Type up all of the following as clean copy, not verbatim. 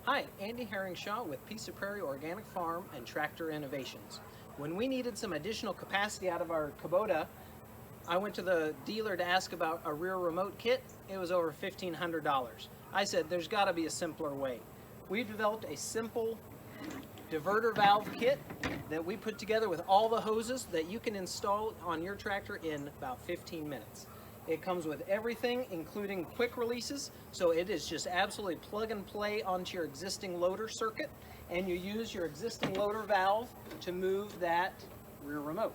Hi, Andy Herringshaw with Piece of Prairie Organic Farm and Tractor Innovations. When we needed some additional capacity out of our Kubota, I went to the dealer to ask about a rear remote kit. It was over $1,500. I said, there's got to be a simpler way. We've developed a simple diverter valve kit that we put together with all the hoses that you can install on your tractor in about 15 minutes. It comes with everything, including quick releases, so it is just absolutely plug and play onto your existing loader circuit, and you use your existing loader valve to move that rear remote.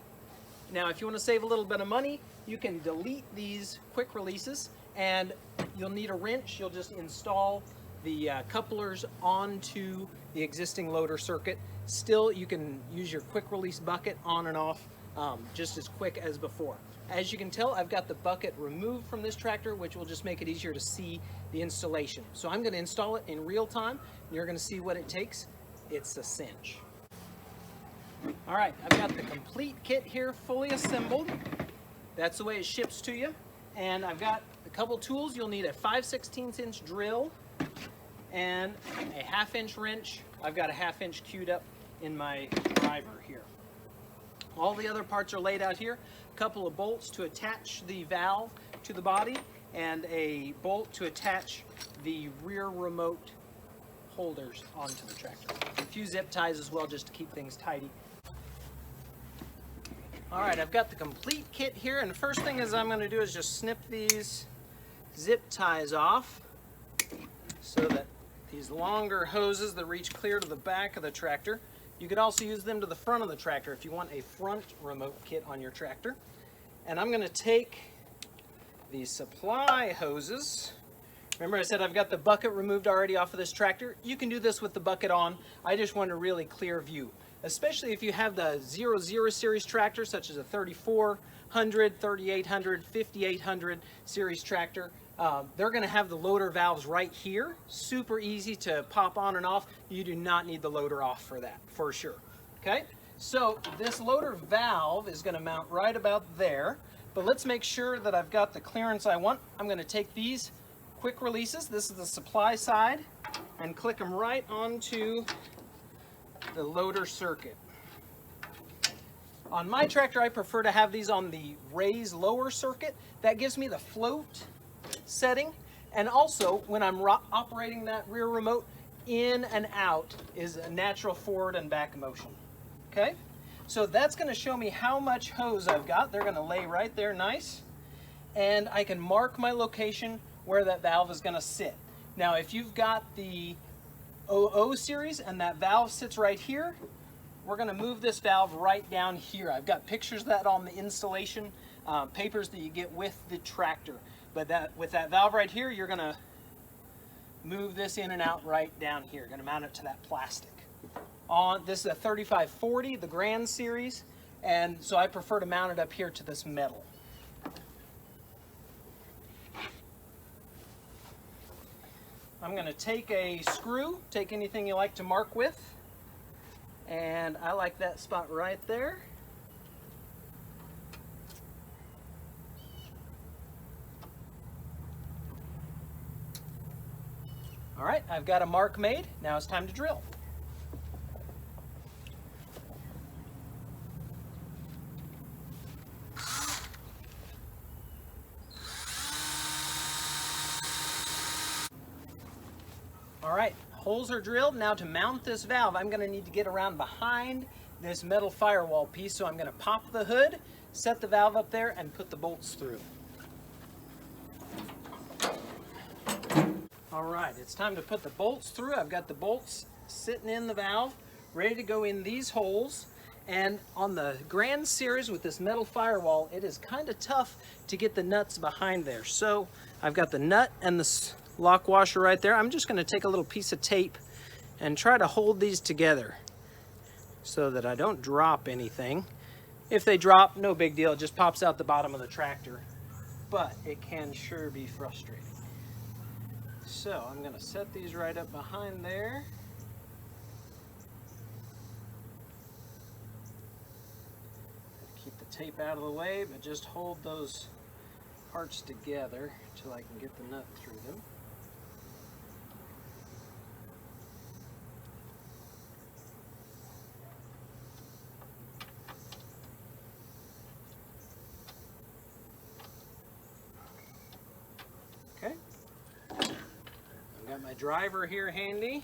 Now, if you want to save a little bit of money, you can delete these quick releases, and you'll need a wrench. You'll just install the couplers onto the existing loader circuit. Still, you can use your quick release bucket on and off just as quick as before. As you can tell, I've got the bucket removed from this tractor, which will just make it easier to see the installation. So I'm going to install it in real time, and you're going to see what it takes. It's a cinch. All right, I've got the complete kit here fully assembled. That's the way it ships to you. And I've got a couple tools. You'll need a 5/16 inch drill and a 1/2 inch wrench. I've got a 1/2 inch queued up in my driver here. All the other parts are laid out here. A couple of bolts to attach the valve to the body and a bolt to attach the rear remote holders onto the tractor. A few zip ties as well, just to keep things tidy. All right, I've got the complete kit here, and the first thing is I'm going to do is just snip these zip ties off so that these longer hoses that reach clear to the back of the tractor. You could also use them to the front of the tractor if you want a front remote kit on your tractor. And I'm going to take these supply hoses. Remember I said I've got the bucket removed already off of this tractor? You can do this with the bucket on. I just want a really clear view, especially if you have the 00 series tractor, such as a 3400, 3800, 5800 series tractor. They're going to have the loader valves right here. Super easy to pop on and off. You do not need the loader off for that, for sure. Okay, so this loader valve is going to mount right about there, but let's make sure that I've got the clearance I want. I'm going to take these quick releases, this is the supply side, and click them right onto the loader circuit. On my tractor, I prefer to have these on the raise lower circuit. That gives me the float setting, and also when I'm operating that rear remote, in and out is a natural forward and back motion. Okay, so that's going to show me how much hose I've got. They're going to lay right there nice, and I can mark my location where that valve is going to sit. Now if you've got the 00 series and that valve sits right here, we're going to move this valve right down here. I've got pictures of that on the installation papers that you get with the tractor. But with that valve right here, you're going to move this in and out right down here. You're going to mount it to that plastic. This is a 3540, the Grand Series, and so I prefer to mount it up here to this metal. I'm going to take a screw, take anything you like to mark with, and I like that spot right there. All right, I've got a mark made. Now it's time to drill. All right, holes are drilled. Now to mount this valve, I'm going to need to get around behind this metal firewall piece. So I'm going to pop the hood, set the valve up there, and put the bolts through. All right, it's time to put the bolts through. I've got the bolts sitting in the valve, ready to go in these holes. And on the Grand Series with this metal firewall, it is kind of tough to get the nuts behind there. So I've got the nut and the lock washer right there. I'm just going to take a little piece of tape and try to hold these together so that I don't drop anything. If they drop, no big deal. It just pops out the bottom of the tractor. But it can sure be frustrating. So I'm going to set these right up behind there. Keep the tape out of the way, but just hold those parts together until I can get the nut through them. Got my driver here handy,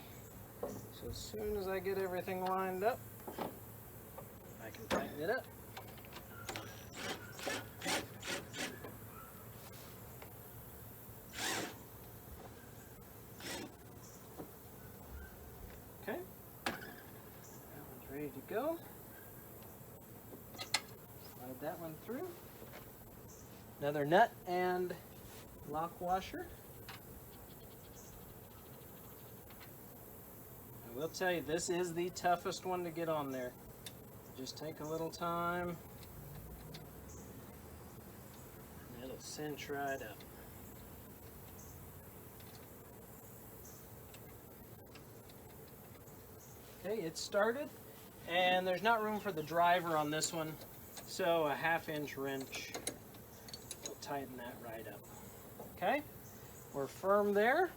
so as soon as I get everything lined up, I can tighten it up. Okay, that one's ready to go. Slide that one through. Another nut and lock washer. I will tell you, this is the toughest one to get on there. Just take a little time. And it'll cinch right up. Okay, it's started, and there's not room for the driver on this one, so a 1/2-inch wrench will tighten that right up. Okay, we're firm there.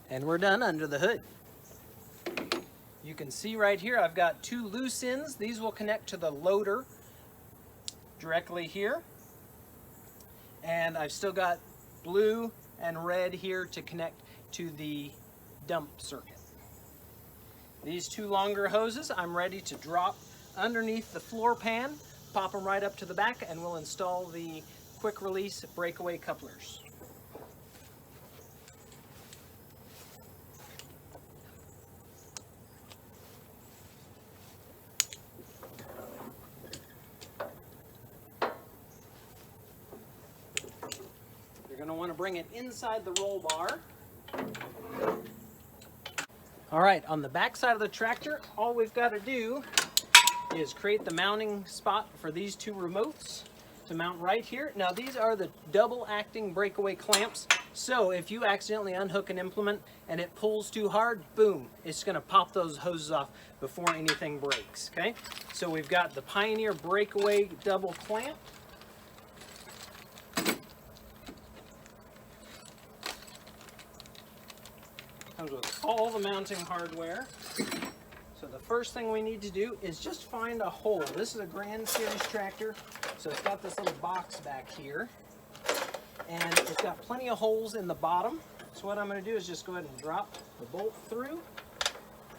And we're done under the hood. You can see right here I've got 2 loose ends. These will connect to the loader directly here. And I've still got blue and red here to connect to the dump circuit. These 2 longer hoses I'm ready to drop underneath the floor pan, pop them right up to the back, and we'll install the quick release breakaway couplers. You're going to want to bring it inside the roll bar. All right, on the back side of the tractor, all we've got to do is create the mounting spot for these 2 remotes to mount right here. Now these are the double acting breakaway clamps, so if you accidentally unhook an implement and it pulls too hard, boom, it's going to pop those hoses off before anything breaks. Okay, so we've got the Pioneer breakaway double clamp. Comes with all the mounting hardware. So the first thing we need to do is just find a hole. This is a Grand Series tractor, so it's got this little box back here, and it's got plenty of holes in the bottom. So what I'm going to do is just go ahead and drop the bolt through.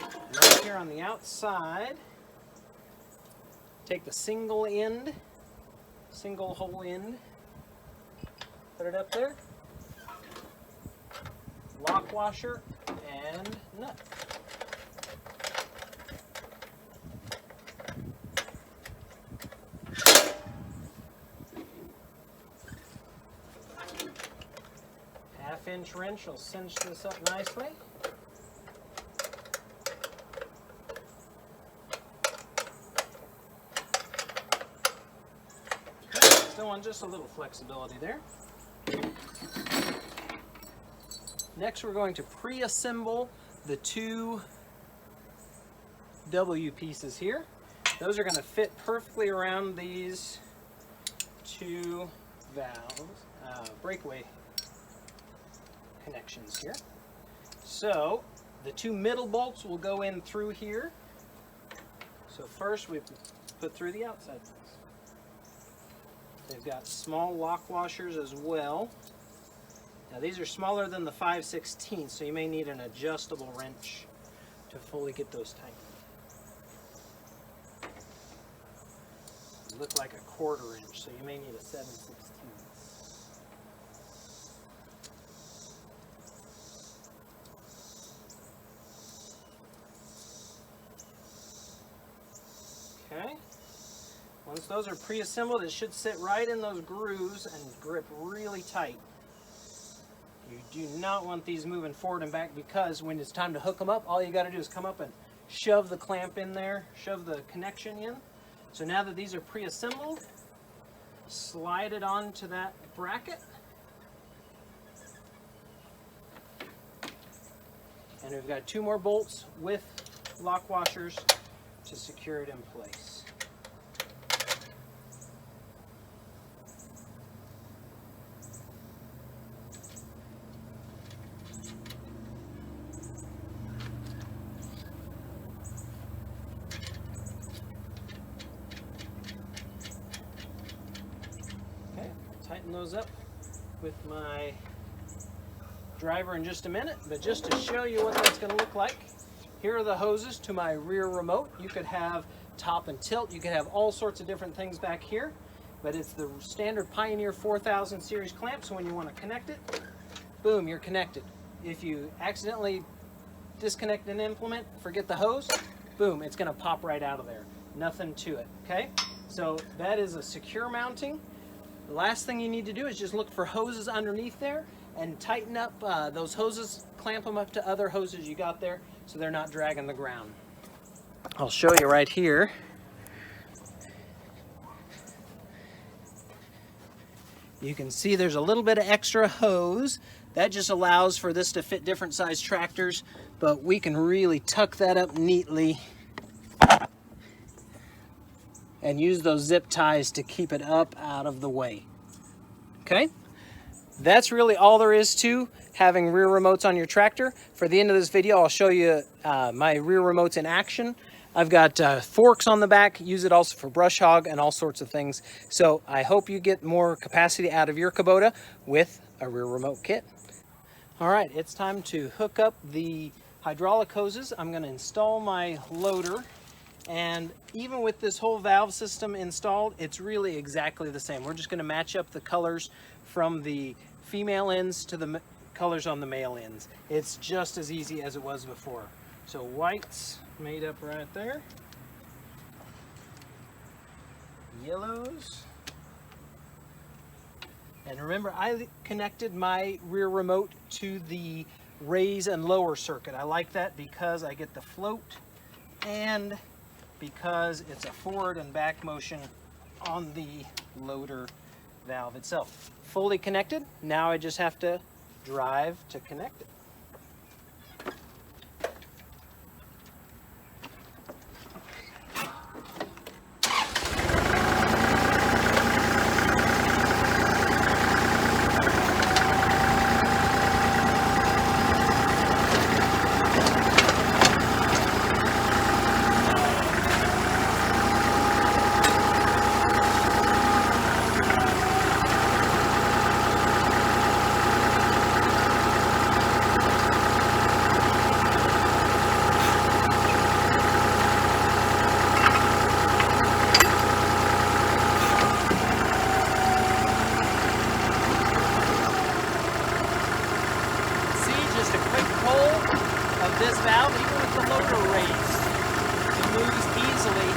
And right here on the outside, take the single hole end, put it up there, lock washer, and nut. Half-inch wrench will cinch this up nicely. Still want just a little flexibility there. Next, we're going to pre-assemble the 2 W pieces here. Those are going to fit perfectly around these 2 valves, breakaway connections here. So the 2 middle bolts will go in through here. So first we put through the outside ones. They've got small lock washers as well. Now these are smaller than the 5/16, so you may need an adjustable wrench to fully get those tightened. They look like a 1/4 inch, so you may need a 7/16. Okay. Once those are pre-assembled, it should sit right in those grooves and grip really tight. You do not want these moving forward and back, because when it's time to hook them up, all you got to do is come up and shove the clamp in there, shove the connection in. So now that these are pre-assembled, slide it onto that bracket. And we've got 2 more bolts with lock washers to secure it in place. tighten those up with my driver in just a minute, but just to show you what that's going to look like, here are the hoses to my rear remote. You could have top and tilt, you could have all sorts of different things back here, but it's the standard Pioneer 4000 series clamp, so when you want to connect it, boom, you're connected. If you accidentally disconnect an implement, forget the hose, boom, it's going to pop right out of there. Nothing to it, okay? So that is a secure mounting. The last thing you need to do is just look for hoses underneath there and tighten up those hoses, clamp them up to other hoses you got there so they're not dragging the ground. I'll show you right here. You can see there's a little bit of extra hose. That just allows for this to fit different size tractors, but we can really tuck that up neatly and use those zip ties to keep it up out of the way. Okay? That's really all there is to having rear remotes on your tractor. For the end of this video, I'll show you my rear remotes in action. I've got forks on the back, use it also for brush hog and all sorts of things. So I hope you get more capacity out of your Kubota with a rear remote kit. All right, it's time to hook up the hydraulic hoses. I'm going to install my loader, and even with this whole valve system installed, it's really exactly the same. We're just going to match up the colors from the female ends to the colors on the male ends. It's just as easy as it was before. So whites made up right there, yellows, and remember I connected my rear remote to the raise and lower circuit. I like that because I get the float and because it's a forward and back motion on the loader valve itself. Fully connected, now I just have to drive to connect it. This valve, even with the loader raised, it moves easily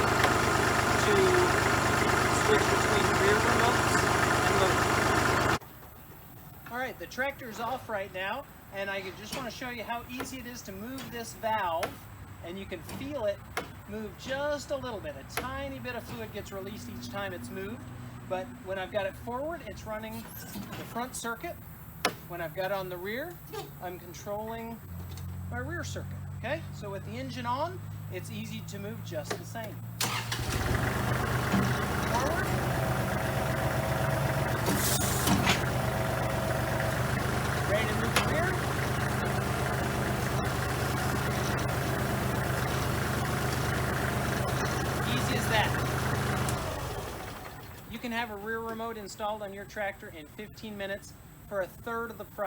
to switch between rear remotes and loader. Alright, the tractor's off right now, and I just want to show you how easy it is to move this valve, and you can feel it move just a little bit. A tiny bit of fluid gets released each time it's moved, but when I've got it forward, it's running the front circuit. When I've got it on the rear, I'm controlling my rear circuit. Okay, so with the engine on, it's easy to move just the same. Forward. Ready to move the rear. Easy as that. You can have a rear remote installed on your tractor in 15 minutes for a third of the price.